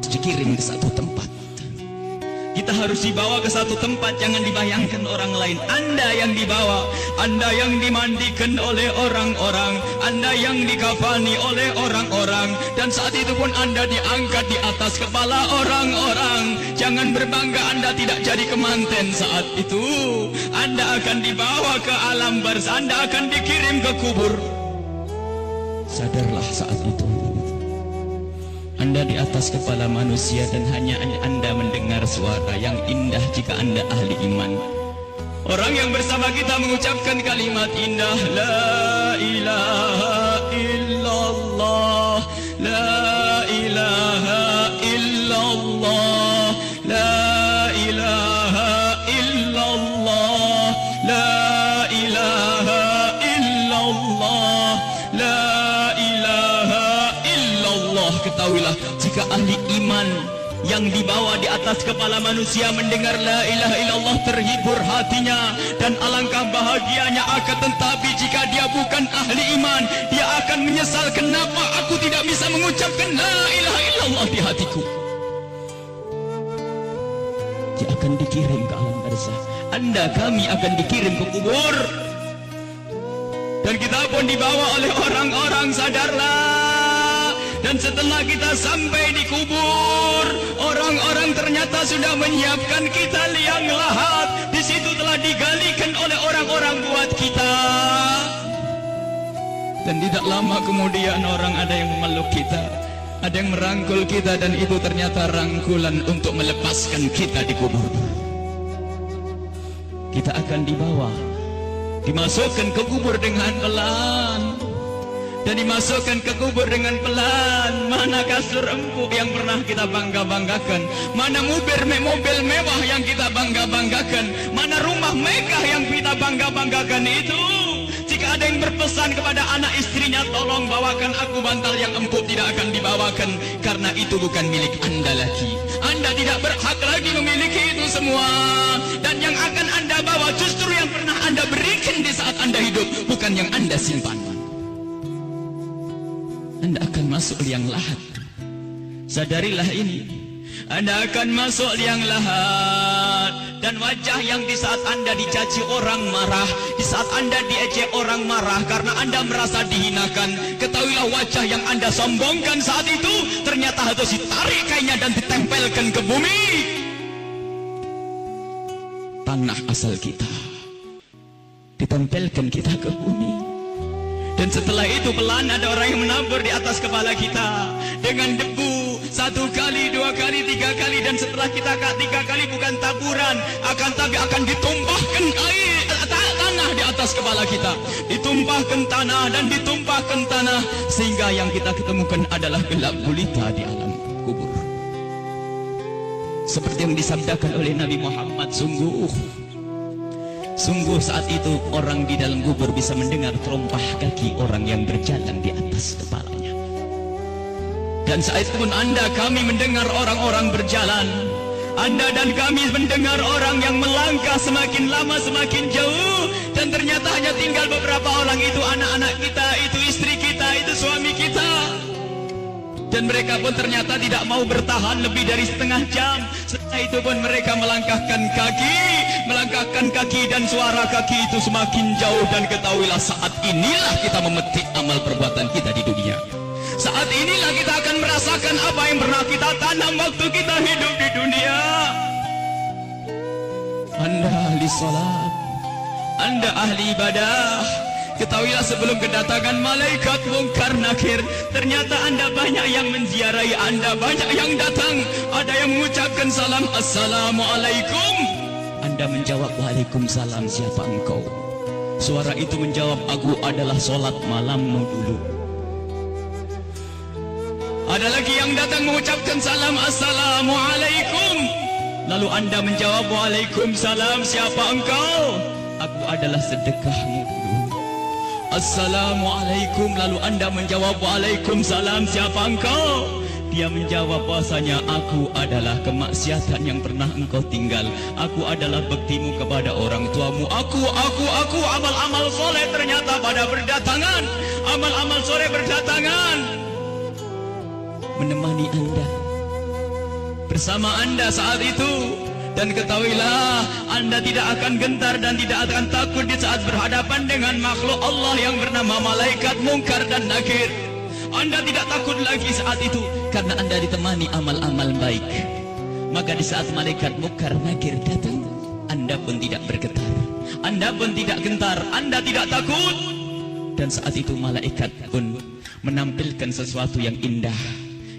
dikirim ke satu tempat. Kita harus dibawa ke satu tempat, jangan dibayangkan orang lain. Anda yang dibawa, Anda yang dimandikan oleh orang-orang, Anda yang dikafani oleh orang-orang, dan saat itu pun Anda diangkat di atas kepala orang-orang. Jangan berbangga Anda tidak jadi kemanten saat itu. Anda akan dibawa ke alam barzah, Anda akan dikirim ke kubur. Sadarlah saat itu Anda di atas kepala manusia dan hanya Anda mendengar suara yang indah jika Anda ahli iman. Orang yang bersama kita mengucapkan kalimat indah, La ilaha illallah, La ilaha illallah, La ilaha illallah, La ilaha illallah, La ilaha illallah. Ketahuilah, jika ahli iman yang dibawa di atas kepala manusia mendengar la ilaha illallah, terhibur hatinya dan alangkah bahagianya. Akan tetapi jika dia bukan ahli iman, dia akan menyesal, kenapa aku tidak bisa mengucapkan la ilaha illallah di hatiku. Dia akan dikirim ke alam barzah. Anda, kami akan dikirim ke kubur, dan kita pun dibawa oleh orang-orang. Sadarlah. Dan setelah kita sampai di kubur, orang-orang ternyata sudah menyiapkan kita liang lahat. Di situ telah digalikan oleh orang-orang buat kita. Dan tidak lama kemudian orang ada yang memeluk kita, ada yang merangkul kita, dan itu ternyata rangkulan untuk melepaskan kita di kubur. Kita akan dibawa, dimasukkan ke kubur dengan pelan, dan dimasukkan ke kubur dengan pelan. Mana kasur empuk yang pernah kita bangga-banggakan? Mana mobil mewah yang kita bangga-banggakan? Mana rumah megah yang kita bangga-banggakan itu? Jika ada yang berpesan kepada anak istrinya, tolong bawakan aku bantal yang empuk, tidak akan dibawakan, karena itu bukan milik Anda lagi. Anda tidak berhak lagi memiliki itu semua. Dan yang akan Anda bawa justru yang pernah Anda berikan di saat Anda hidup, bukan yang Anda simpan. Anda akan masuk liang lahat. Sadarilah ini. Anda akan masuk liang lahat. Dan wajah yang di saat Anda dicaci orang marah, di saat Anda diejek orang marah karena Anda merasa dihinakan, ketahuilah wajah yang Anda sombongkan saat itu ternyata harus ditarik kainnya dan ditempelkan ke bumi, tanah asal kita. Ditempelkan kita ke bumi. Dan setelah itu pelan ada orang yang menabur di atas kepala kita dengan debu, 1 kali, 2 kali, 3 kali, dan setelah kita 3 kali bukan taburan, tapi akan ditumpahkan air tanah di atas kepala kita, ditumpahkan tanah dan ditumpahkan tanah, sehingga yang kita ketemukan adalah gelap gulita di alam kubur. Seperti yang disabdakan oleh Nabi Muhammad, sungguh saat itu orang di dalam kubur bisa mendengar terompah kaki orang yang berjalan di atas kepalanya. Dan saat itu pun Anda, kami mendengar orang-orang berjalan. Anda dan kami mendengar orang yang melangkah semakin lama semakin jauh. Dan ternyata hanya tinggal beberapa orang, itu anak-anak kita, itu istri kita, itu suami kita. Dan mereka pun ternyata tidak mau bertahan lebih dari setengah jam. Setelah itu pun mereka melangkahkan kaki, dan suara kaki itu semakin jauh. Dan ketahuilah, saat inilah kita memetik amal perbuatan kita di dunia. Saat inilah kita akan merasakan apa yang pernah kita tanam waktu kita hidup di dunia. Anda ahli salat, Anda ahli ibadah, ketahuilah sebelum kedatangan malaikat mungkar nakir, ternyata Anda banyak yang menziarahi Anda, banyak yang datang. Ada yang mengucapkan salam, Assalamualaikum. Anda menjawab, Waalaikumsalam, siapa engkau? Suara itu menjawab, aku adalah solat malammu dulu. Ada lagi yang datang mengucapkan salam, Assalamualaikum. Lalu Anda menjawab, Waalaikumsalam, siapa engkau? Aku adalah sedekahmu dulu. Assalamualaikum. Lalu Anda menjawab, Waalaikumsalam, siapa engkau? Dia menjawab bahasanya, aku adalah kemaksiatan yang pernah engkau tinggal. Aku adalah baktimu kepada orang tuamu. Aku, amal-amal soleh ternyata pada berdatangan. Amal-amal soleh berdatangan menemani Anda. bersama Anda saat itu. Dan ketahuilah, Anda tidak akan gentar dan tidak akan takut di saat berhadapan dengan makhluk Allah yang bernama malaikat Munkar dan Nakir. Anda tidak takut lagi saat itu karena Anda ditemani amal-amal baik. Maka di saat malaikat Munkar Nakir datang, Anda pun tidak bergetar, Anda pun tidak gentar, Anda tidak takut. Dan saat itu malaikat pun menampilkan sesuatu yang indah.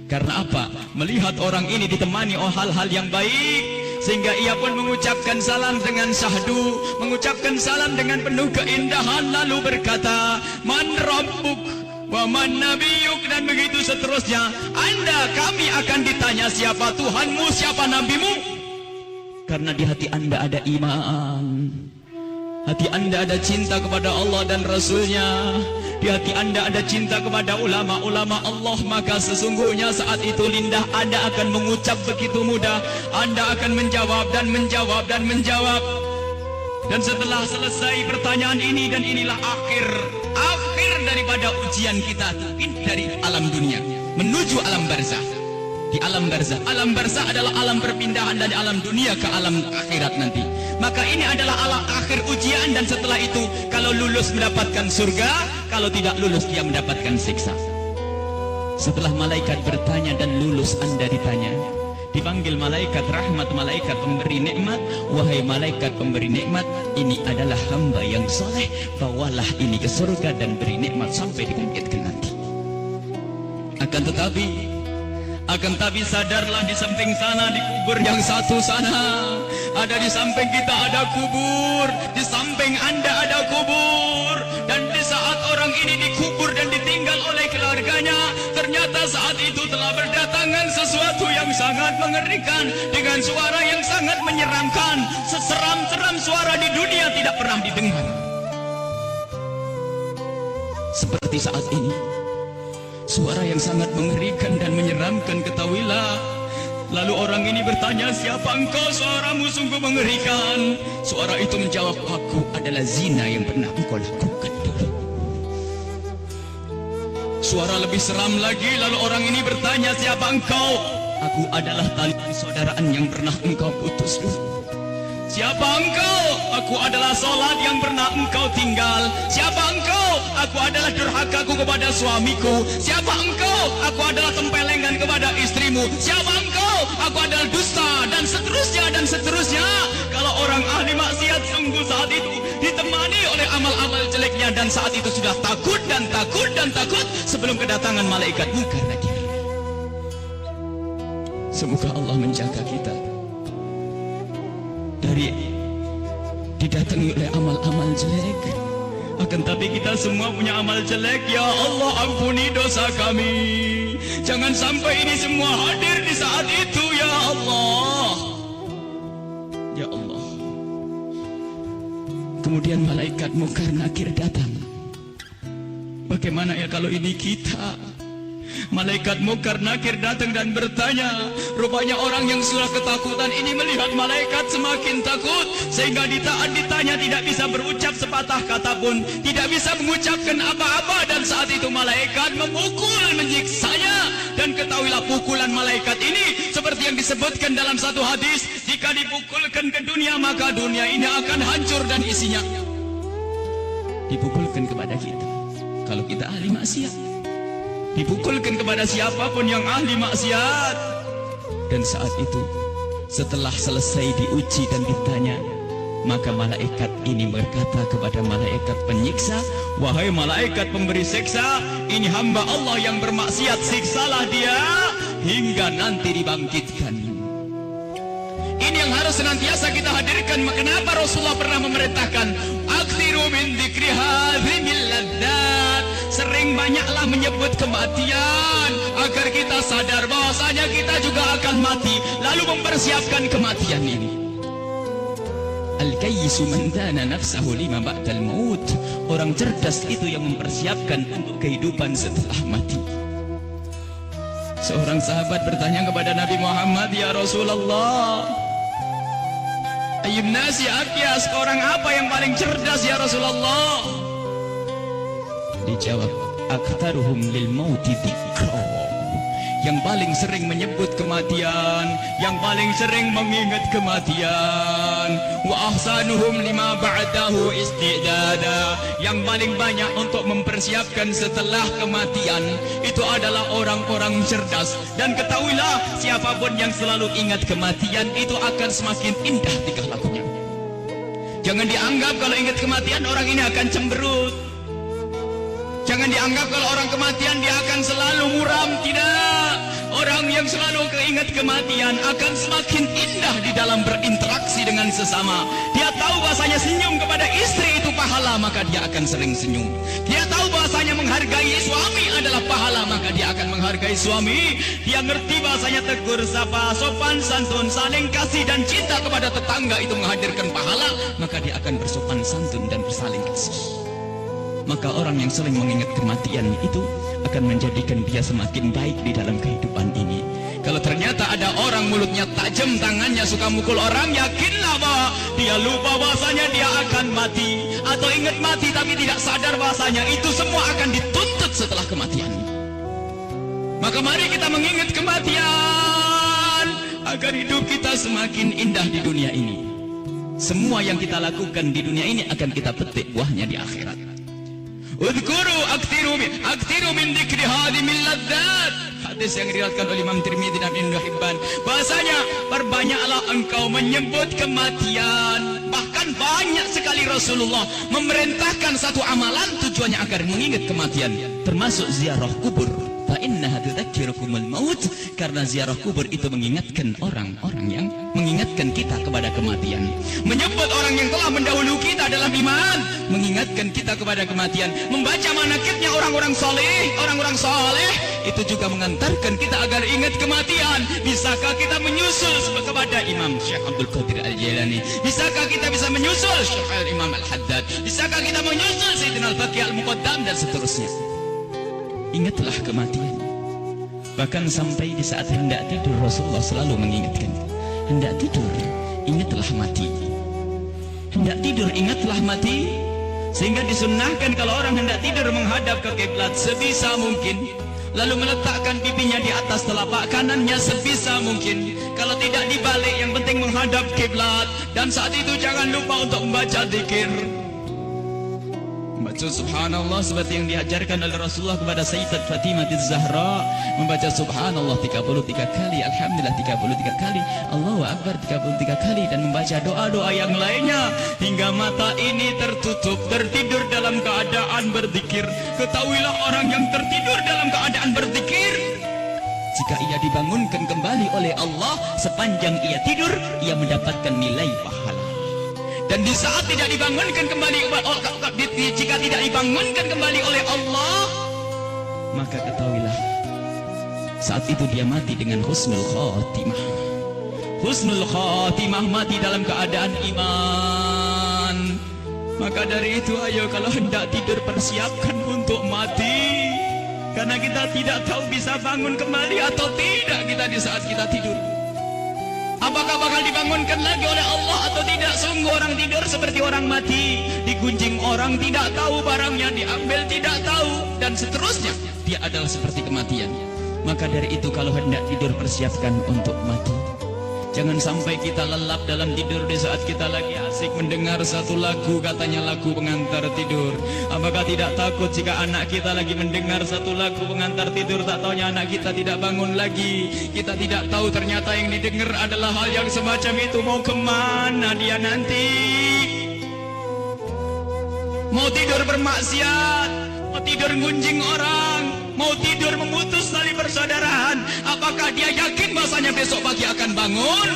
Karena apa? Melihat orang ini ditemani oleh hal-hal yang baik, sehingga ia pun mengucapkan salam dengan syahdu, mengucapkan salam dengan penuh keindahan, lalu berkata, Man Rabbuk wa man nabiyuk, dan begitu seterusnya. Anda, kami akan ditanya siapa Tuhanmu, siapa nabimu. Karena di hati Anda ada iman, hati Anda ada cinta kepada Allah dan Rasulnya, di hati Anda ada cinta kepada ulama-ulama Allah. Maka sesungguhnya saat itu lidah Anda akan mengucap begitu mudah. Anda akan menjawab dan menjawab dan menjawab. Dan setelah selesai pertanyaan ini, dan inilah akhir daripada ujian kita dari alam dunia menuju alam barzah. Di alam barzah, alam barzah adalah alam perpindahan dari alam dunia ke alam akhirat nanti. Maka ini adalah alam akhir ujian, dan setelah itu kalau lulus mendapatkan surga, kalau tidak lulus dia mendapatkan siksa. Setelah malaikat bertanya dan lulus, Anda ditanya, dipanggil malaikat rahmat, malaikat pemberi nikmat. Wahai malaikat pemberi nikmat, ini adalah hamba yang soleh, bawalah ini ke surga dan beri nikmat sampai dibangkitkan nanti. Akan tapi sadarlah, di samping sana, di kubur yang satu sana, ada di samping kita ada kubur, di samping Anda ada kubur. Dan di saat orang ini dikubur dan ditinggal oleh keluarganya, ternyata saat itu telah berdatangan sesuatu yang sangat mengerikan, dengan suara yang sangat menyeramkan. Seseram-seram suara di dunia tidak pernah didengar seperti saat ini. Suara yang sangat mengerikan dan menyeramkan, ketahuilah. Lalu orang ini bertanya, siapa engkau? Suaramu sungguh mengerikan. Suara itu menjawab, aku adalah zina yang pernah engkau lakukan dulu. Suara lebih seram lagi, lalu orang ini bertanya, siapa engkau? Aku adalah tali persaudaraan yang pernah engkau putus dulu. Siapa engkau? Aku adalah salat yang pernah engkau tinggal. Siapa engkau? Aku adalah durhakaku kepada suamiku. Siapa engkau? Aku adalah tempelengan kepada istrimu. Siapa engkau? Aku adalah dusta, dan seterusnya dan seterusnya. Kalau orang ahli maksiat sungguh saat itu ditemani oleh amal-amal jeleknya, dan saat itu sudah takut dan takut dan takut sebelum kedatangan malaikat Munkar Nakir. Semoga Allah menjaga kita dari didatangi oleh amal-amal jelek. Akan tapi kita semua punya amal jelek. Ya Allah, ampuni dosa kami. Jangan sampai ini semua hadir di saat itu, ya Allah. Ya Allah. Kemudian malaikat Munkar Nakir datang. Bagaimana ya kalau ini kita? Malaikat Munkar Nakir datang dan bertanya. Rupanya orang yang sudah ketakutan ini melihat malaikat semakin takut, sehingga ditanya tidak bisa berucap sepatah kata pun, tidak bisa mengucapkan apa-apa. Dan saat itu malaikat memukul, menyiksanya. Dan ketahuilah, pukulan malaikat ini seperti yang disebutkan dalam satu hadis, jika dipukulkan ke dunia, maka dunia ini akan hancur dan isinya. Dipukulkan kepada kita kalau kita ahli maksiat, dipukulkan kepada siapapun yang ahli maksiat. Dan saat itu setelah selesai diuji dan ditanya, maka malaikat ini berkata kepada malaikat penyiksa, wahai malaikat pemberi siksa, ini hamba Allah yang bermaksiat, siksalah dia hingga nanti dibangkitkan. Ini yang harus senantiasa kita hadirkan. Kenapa Rasulullah pernah memerintahkan, aksiru min dzikri hadzihil ladzat, sering banyaklah menyebut kematian, agar kita sadar bahwasanya kita juga akan mati, lalu mempersiapkan kematian ini. Al-kayyisu man dana nafsahu lima ba'dal maut. Orang cerdas itu yang mempersiapkan untuk kehidupan setelah mati. Seorang sahabat bertanya kepada Nabi Muhammad, ya Rasulullah, ayyun nasi akyas, orang apa yang paling cerdas ya Rasulullah? Dijawab, aktaruhum lil mauti dzikra, yang paling sering menyebut kematian, yang paling sering mengingat kematian. Wa ahsanuhum lima ba'dahu istidada, yang paling banyak untuk mempersiapkan setelah kematian itu adalah orang-orang cerdas. Dan ketahuilah, siapapun yang selalu ingat kematian itu akan semakin indah tingkah lakunya. Jangan dianggap kalau ingat kematian orang ini akan cemberut. Jangan dianggap kalau orang kematian dia akan selalu muram. Tidak. Orang yang selalu keingat kematian akan semakin indah di dalam berinteraksi dengan sesama. Dia tahu bahasanya senyum kepada istri itu pahala, maka dia akan sering senyum. Dia tahu bahasanya menghargai suami adalah pahala, maka dia akan menghargai suami. Dia ngerti bahasanya tegur sapa, sopan santun, saling kasih dan cinta kepada tetangga itu menghadirkan pahala, maka dia akan bersopan santun dan bersaling kasih. Maka orang yang sering mengingat kematian itu akan menjadikan dia semakin baik di dalam kehidupan ini. Kalau ternyata ada orang mulutnya tajam, tangannya suka mukul orang, yakinlah bahwa dia lupa bahasanya dia akan mati, atau ingat mati tapi tidak sadar bahasanya itu semua akan dituntut setelah kematian. Maka mari kita mengingat kematian agar hidup kita semakin indah di dunia ini. Semua yang kita lakukan di dunia ini akan kita petik buahnya di akhirat. Udhkuru aktiru min dzikri hadimil ladzat. Hadis yang diriwayatkan oleh Imam Tirmidzi dan Ibnu Hibban. Bahasanya, perbanyaklah engkau menyebut kematian. Bahkan banyak sekali Rasulullah memerintahkan satu amalan tujuannya agar mengingat kematian, termasuk ziarah kubur. Fa innaha tudzakirukumul maut, karena ziarah kubur itu mengingatkan orang-orang yang mengingatkan kita kepada kematian. Menyebut orang yang telah mendahului kita dalam iman, mengingatkan kita kepada kematian. Membaca manaqibnya orang-orang saleh itu juga mengantarkan kita agar ingat kematian. Bisakah kita menyusul kepada Imam Syekh Abdul Qadir Al-Jailani? Bisakah kita bisa menyusul Syekh Al-Imam Al-Haddad? Bisakah kita menyusul Sayyidina Al-Baqi Al-Muqaddam dan seterusnya? Ingatlah kematian. Bahkan sampai di saat hendak tidur Rasulullah selalu mengingatkan, hendak tidur ingatlah mati. Hendak tidur ingatlah mati. Sehingga disunnahkan kalau orang hendak tidur menghadap ke kiblat sebisa mungkin, lalu meletakkan pipinya di atas telapak kanannya sebisa mungkin. Kalau tidak dibalik, yang penting menghadap kiblat. Dan saat itu jangan lupa untuk membaca zikir. Membaca subhanallah seperti yang diajarkan oleh Rasulullah kepada Sayyidat Fatimah Az-Zahra, membaca subhanallah 33 kali, alhamdulillah 33 kali, Allahu Akbar 33 kali, dan membaca doa-doa yang lainnya hingga mata ini tertutup, tertidur dalam keadaan berzikir. Ketahuilah orang yang tertidur dalam keadaan berzikir, jika ia dibangunkan kembali oleh Allah sepanjang ia tidur, ia mendapatkan nilai pahala. Dan di saat tidak dibangunkan kembali, jika tidak dibangunkan kembali oleh Allah, maka ketahuilah saat itu dia mati dengan husnul khatimah. Husnul khatimah, mati dalam keadaan iman. Maka dari itu, ayo kalau hendak tidur persiapkan untuk mati, karena kita tidak tahu bisa bangun kembali atau tidak kita di saat kita tidur. Apakah bakal dibangunkan lagi oleh Allah atau tidak? Sungguh orang tidur seperti orang mati. Digunjing orang tidak tahu, barangnya diambil tidak tahu, dan seterusnya. Dia adalah seperti kematian. Maka dari itu kalau hendak tidur persiapkan untuk mati. Jangan sampai kita lelap dalam tidur di saat kita lagi asik mendengar satu lagu, katanya lagu pengantar tidur. Apakah tidak takut jika anak kita lagi mendengar satu lagu pengantar tidur, tak taunya anak kita tidak bangun lagi? Kita tidak tahu ternyata yang didengar adalah hal yang semacam itu. Mau kemana dia nanti? Mau tidur bermaksiat, mau tidur ngunjing orang, mau tidur memutus tali persaudaraan. Apakah dia yakin bahasanya besok pagi akan bangun?